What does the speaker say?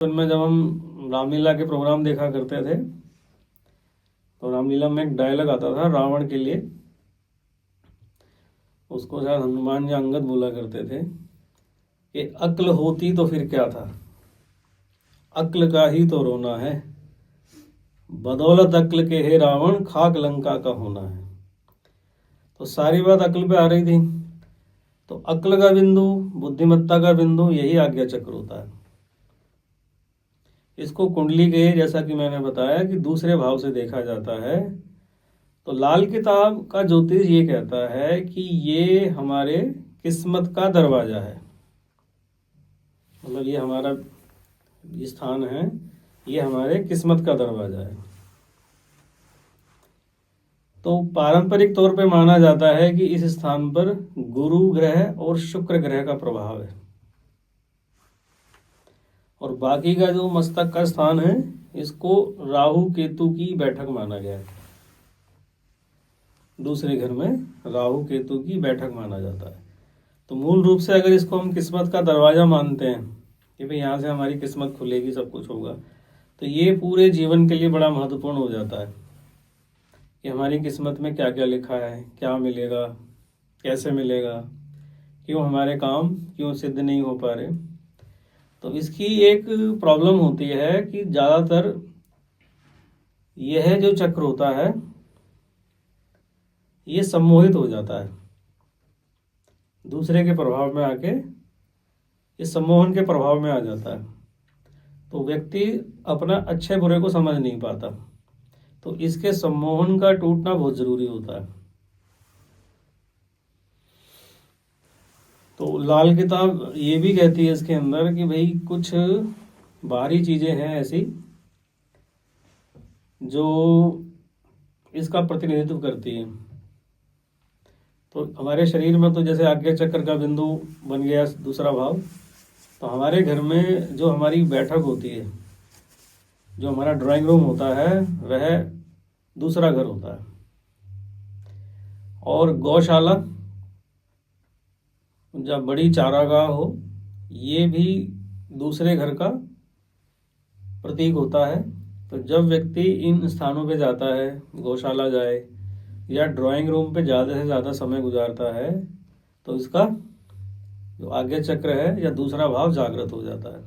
में जब हम रामलीला के प्रोग्राम देखा करते थे तो रामलीला में एक डायलॉग आता था रावण के लिए। उसको शायद हनुमान या अंगद बोला करते थे कि अक्ल होती तो फिर क्या था, अक्ल का ही तो रोना है, बदौलत अक्ल के हे रावण खाक लंका का होना है। तो सारी बात अक्ल पे आ रही थी। तो अक्ल का बिंदु, बुद्धिमत्ता का बिंदु यही आज्ञा चक्र होता है। इसको कुंडली के, जैसा कि मैंने बताया, कि दूसरे भाव से देखा जाता है। तो लाल किताब का ज्योतिष ये कहता है कि ये हमारे किस्मत का दरवाजा है। मतलब ये हमारा स्थान है, ये हमारे किस्मत का दरवाजा है। तो पारंपरिक तौर पे माना जाता है कि इस स्थान पर गुरु ग्रह और शुक्र ग्रह का प्रभाव है, और बाकी का जो मस्तक का स्थान है इसको राहु केतु की बैठक माना गया है। दूसरे घर में राहु केतु की बैठक माना जाता है। तो मूल रूप से अगर इसको हम किस्मत का दरवाजा मानते हैं कि भाई यहाँ से हमारी किस्मत खुलेगी, सब कुछ होगा, तो ये पूरे जीवन के लिए बड़ा महत्वपूर्ण हो जाता है कि हमारी किस्मत में क्या क्या लिखा है, क्या मिलेगा, कैसे मिलेगा, क्यों हमारे काम क्यों सिद्ध नहीं हो पा रहे। तो इसकी एक प्रॉब्लम होती है कि ज़्यादातर यह जो चक्र होता है ये सम्मोहित हो जाता है, दूसरे के प्रभाव में आके इस सम्मोहन के प्रभाव में आ जाता है। तो व्यक्ति अपना अच्छे बुरे को समझ नहीं पाता। तो इसके सम्मोहन का टूटना बहुत जरूरी होता है। तो लाल किताब ये भी कहती है इसके अंदर कि भाई कुछ बाहरी चीजें हैं ऐसी जो इसका प्रतिनिधित्व करती हैं। तो हमारे शरीर में तो जैसे आज्ञा चक्र का बिंदु बन गया दूसरा भाव, तो हमारे घर में जो हमारी बैठक होती है, जो हमारा ड्राइंग रूम होता है, वह दूसरा घर होता है। और गौशाला, जब बड़ी चारागाह हो, ये भी दूसरे घर का प्रतीक होता है। तो जब व्यक्ति इन स्थानों पे जाता है, गौशाला जाए या ड्राइंग रूम पे ज़्यादा से ज़्यादा समय गुजारता है, तो इसका जो आज्ञा चक्र है या दूसरा भाव जागृत हो जाता है।